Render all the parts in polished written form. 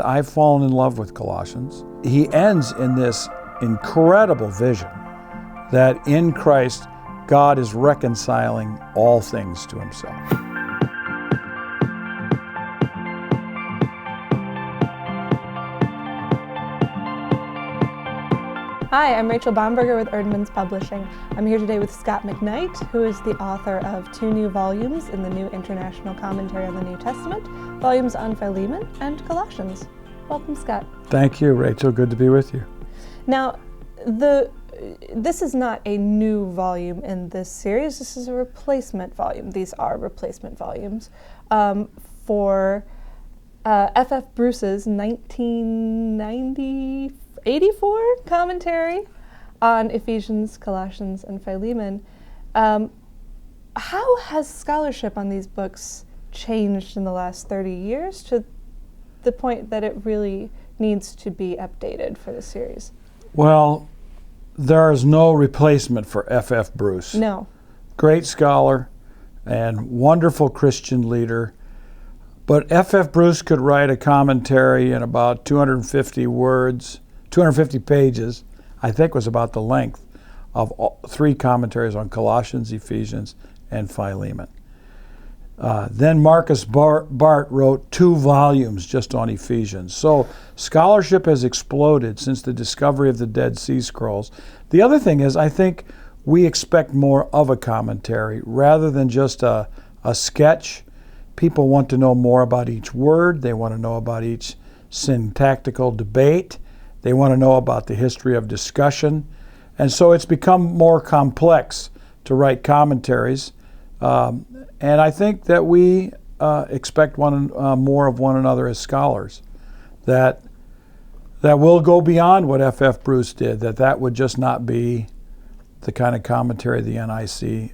I've fallen in love with Colossians. He ends in this incredible vision that in Christ, God is reconciling all things to himself. Hi, I'm Rachel Baumberger with Eerdmans Publishing. I'm here today with Scot McKnight, who is the author of 2 new volumes in the New International Commentary on the New Testament, volumes on Philemon and Colossians. Welcome, Scot. Thank you, Rachel. Good to be with you. Now, this is not a new volume in this series. This is a replacement volume. These are replacement volumes for F.F. Bruce's 1984 commentary on Ephesians, Colossians, and Philemon. How has scholarship on these books changed in the last 30 years to the point that it really needs to be updated for the series? Well, there is no replacement for F.F. Bruce. No. Great scholar and wonderful Christian leader. But F.F. Bruce could write a commentary in about 250 words, 250 pages, I think was about the length of 3 commentaries on Colossians, Ephesians, and Philemon. Then Marcus Bart wrote 2 volumes just on Ephesians. So scholarship has exploded since the discovery of the Dead Sea Scrolls. The other thing is, I think we expect more of a commentary rather than just a sketch. People want to know more about each word. They want to know about each syntactical debate. They want to know about the history of discussion. And so it's become more complex to write commentaries. And I think that we expect more of one another as scholars, that will go beyond what F.F. Bruce did, that would just not be the kind of commentary the NIC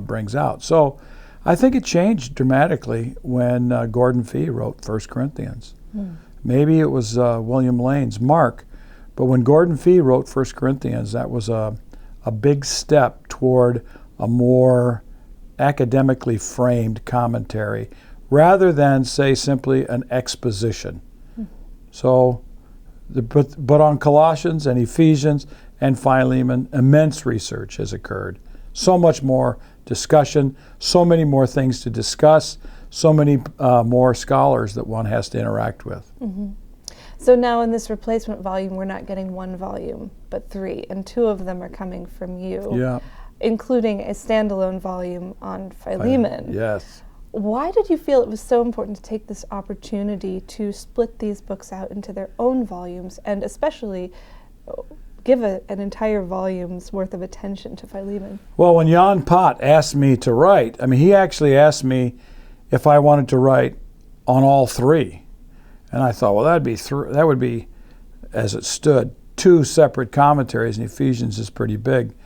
brings out. So I think it changed dramatically when Gordon Fee wrote 1 Corinthians. Maybe it was William Lane's Mark, but when Gordon Fee wrote 1 Corinthians, that was a big step toward a more academically framed commentary rather than, say, simply an exposition. So, but on Colossians and Ephesians and Philemon, immense research has occurred. So much more discussion, so many more things to discuss, so many more scholars that one has to interact with. Mm-hmm. So now in this replacement volume, we're not getting 1 volume, but 3, and 2 of them are coming from you. Yeah. Including a standalone volume on Philemon. Yes. Why did you feel it was so important to take this opportunity to split these books out into their own volumes and especially give an entire volume's worth of attention to Philemon? Well, when Jan Pott asked me to write, he actually asked me if I wanted to write on all 3. And I thought, well, that would be, as it stood, 2 separate commentaries, and Ephesians is pretty big.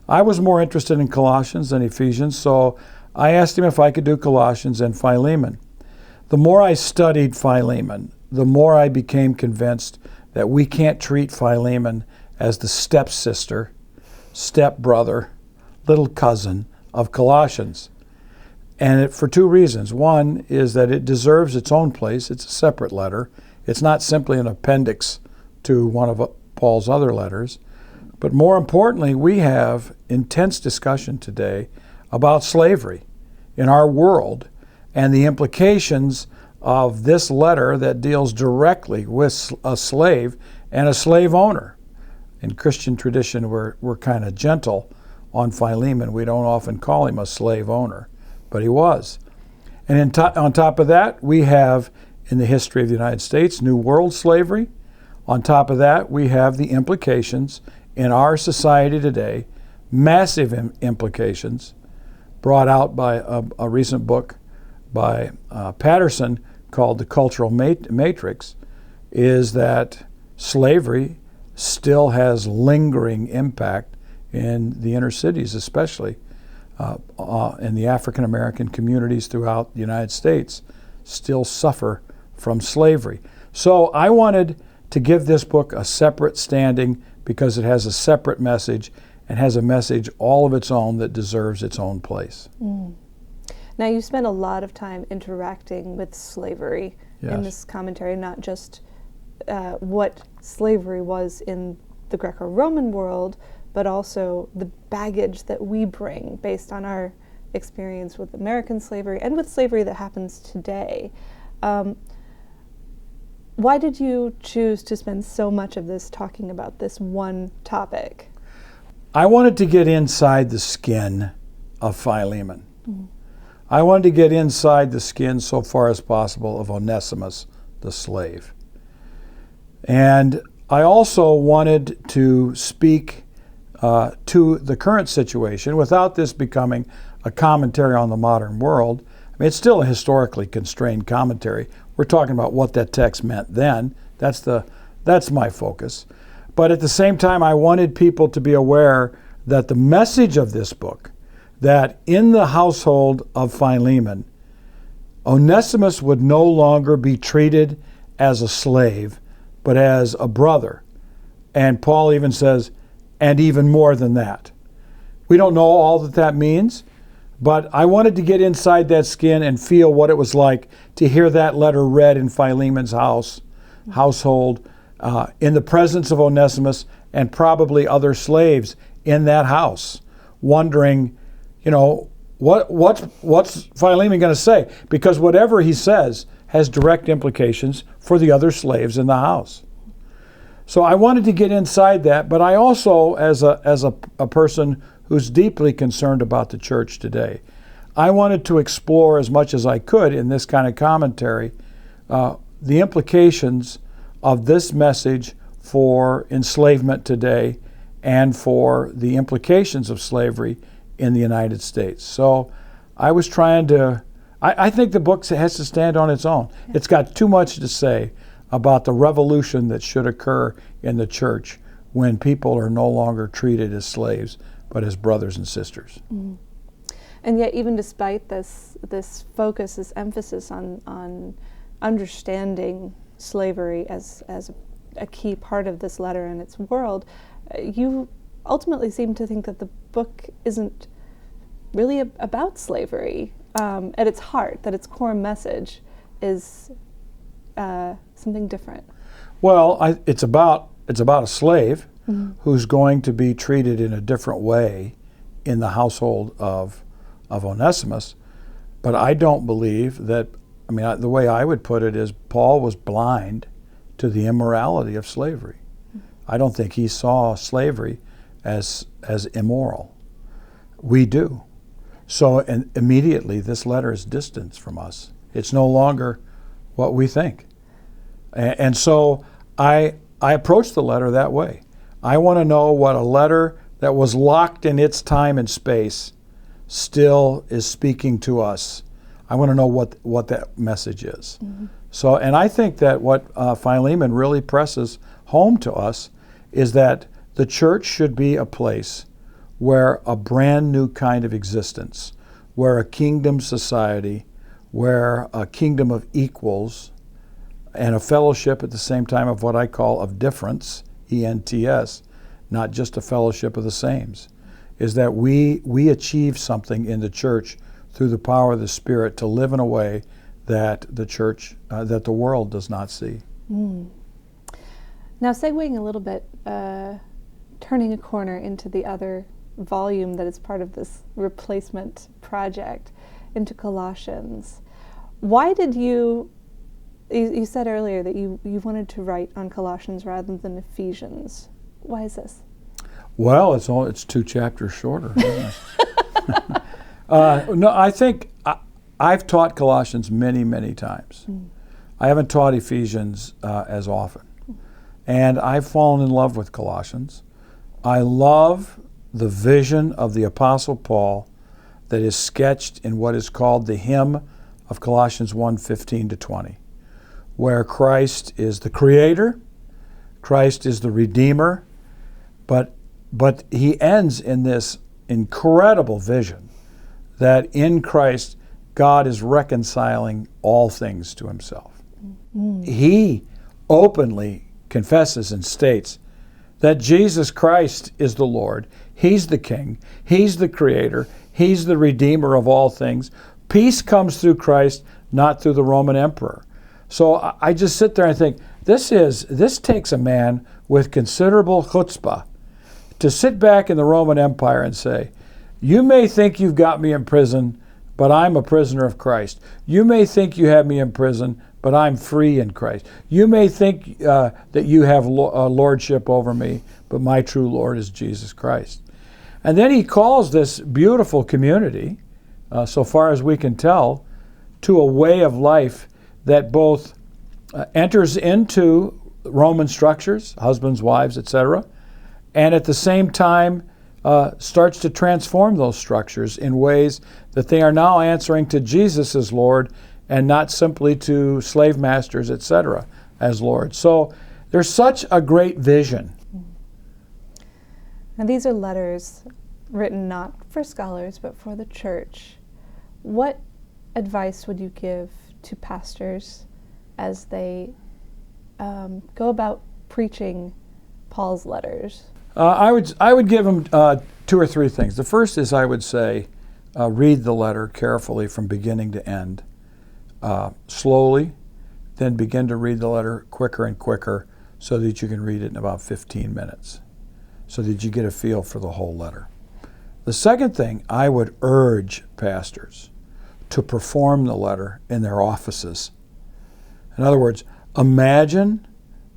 I was more interested in Colossians than Ephesians, so I asked him if I could do Colossians and Philemon. The more I studied Philemon, the more I became convinced that we can't treat Philemon as the stepsister, stepbrother, little cousin of Colossians. And for 2 reasons. One is that it deserves its own place. It's a separate letter. It's not simply an appendix to one of Paul's other letters. But more importantly, we have intense discussion today about slavery in our world and the implications of this letter that deals directly with a slave and a slave owner. In Christian tradition, we're kind of gentle on Philemon. We don't often call him a slave owner, but he was. And on top of that, we have, in the history of the United States, New World slavery. On top of that, we have the implications in our society today, massive implications brought out by a recent book by Patterson called The Cultural Matrix, is that slavery still has lingering impact in the inner cities, especially in the African American communities throughout the United States, still suffer from slavery. So I wanted to give this book a separate standing because it has a separate message and has a message all of its own that deserves its own place. Now, you spent a lot of time interacting with slavery in this commentary, not just what slavery was in the Greco-Roman world, but also the baggage that we bring based on our experience with American slavery and with slavery that happens today. Why did you choose to spend so much of this talking about this one topic? I wanted to get inside the skin of Philemon. Mm-hmm. I wanted to get inside the skin so far as possible of Onesimus, the slave. And I also wanted to speak to the current situation without this becoming a commentary on the modern world. I mean, it's still a historically constrained commentary. We're talking about what that text meant then. That's my focus. But at the same time, I wanted people to be aware that the message of this book, that in the household of Philemon, Onesimus would no longer be treated as a slave, but as a brother. And Paul even says, and even more than that. We don't know all that means, but I wanted to get inside that skin and feel what it was like to hear that letter read in Philemon's household, in the presence of Onesimus and probably other slaves in that house, wondering, what's Philemon going to say? Because whatever he says has direct implications for the other slaves in the house. So I wanted to get inside that, but I also, as a person who's deeply concerned about the church today, I wanted to explore as much as I could in this kind of commentary the implications of this message for enslavement today and for the implications of slavery in the United States. So I was trying to, I think the book has to stand on its own. Yeah. It's got too much to say about the revolution that should occur in the church when people are no longer treated as slaves, but as brothers and sisters. Mm. And yet, even despite this focus, this emphasis on understanding slavery as a key part of this letter and its world, you ultimately seem to think that the book isn't really about slavery at its heart, that its core message is something different. Well, it's about a slave mm-hmm. who's going to be treated in a different way in the household of Onesimus. But I don't believe that, the way I would put it is Paul was blind to the immorality of slavery. Mm-hmm. I don't think he saw slavery as immoral. We do. So and immediately this letter is distanced from us. It's no longer what we think. And so I approach the letter that way. I want to know what a letter that was locked in its time and space still is speaking to us. I want to know what that message is. Mm-hmm. So, and I think that what Philemon really presses home to us is that the church should be a place where a brand new kind of existence, where a kingdom society, where a kingdom of equals, and a fellowship at the same time of what I call of difference, ENTS, not just a fellowship of the sames, is that we achieve something in the church through the power of the Spirit to live in a way that the church, that the world does not see. Mm. Now, segueing a little bit, turning a corner into the other volume that is part of this replacement project, into Colossians. Why did you said earlier that you wanted to write on Colossians rather than Ephesians. Why is this? Well, it's 2 chapters shorter. No, I think I've taught Colossians many, many times. Mm. I haven't taught Ephesians as often. And I've fallen in love with Colossians. I love the vision of the Apostle Paul that is sketched in what is called the Hymn of Colossians 1:15-20, where Christ is the Creator, Christ is the Redeemer, but he ends in this incredible vision that in Christ God is reconciling all things to himself. Mm. He openly confesses and states that Jesus Christ is the Lord. He's the King. He's the Creator. He's the Redeemer of all things. Peace comes through Christ, not through the Roman Emperor. So I just sit there and think, this takes a man with considerable chutzpah to sit back in the Roman Empire and say, you may think you've got me in prison, but I'm a prisoner of Christ. You may think you have me in prison, but I'm free in Christ. You may think that you have lordship over me, but my true Lord is Jesus Christ. And then he calls this beautiful community, so far as we can tell, to a way of life that both enters into Roman structures, husbands, wives, etc., and at the same time starts to transform those structures in ways that they are now answering to Jesus as Lord and not simply to slave masters, etc., as Lord. So there's such a great vision. Now these are letters written not for scholars but for the church. What advice would you give to pastors as they go about preaching Paul's letters? I would give them two or three things. The first is, I would say, read the letter carefully from beginning to end, slowly, then begin to read the letter quicker and quicker so that you can read it in about 15 minutes, so that you get a feel for the whole letter. The second thing, I would urge pastors to perform the letter in their offices. In other words, imagine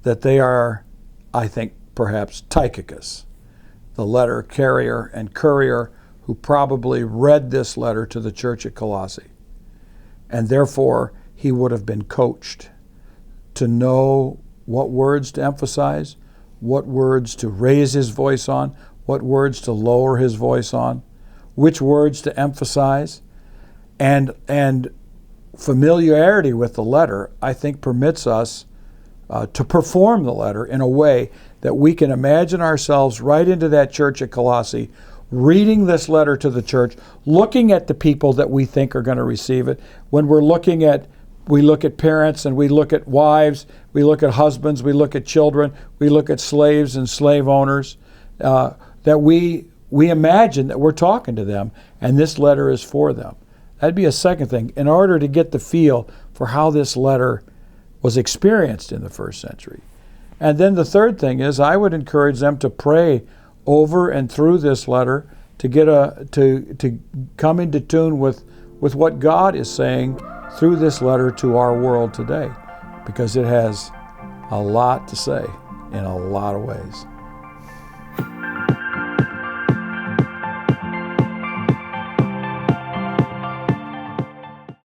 that they are, I think, perhaps Tychicus, the letter carrier and courier who probably read this letter to the church at Colossae. And therefore, he would have been coached to know what words to emphasize, what words to raise his voice on, what words to lower his voice on, which words to emphasize. And familiarity with the letter, I think, permits us to perform the letter in a way that we can imagine ourselves right into that church at Colossae, reading this letter to the church, looking at the people that we think are going to receive it. When we look at parents and we look at wives, we look at husbands, we look at children, we look at slaves and slave owners, that we imagine that we're talking to them and this letter is for them. That'd be a second thing, in order to get the feel for how this letter was experienced in the first century. And then the third thing is, I would encourage them to pray over and through this letter to get to come into tune with what God is saying through this letter to our world today, because it has a lot to say in a lot of ways.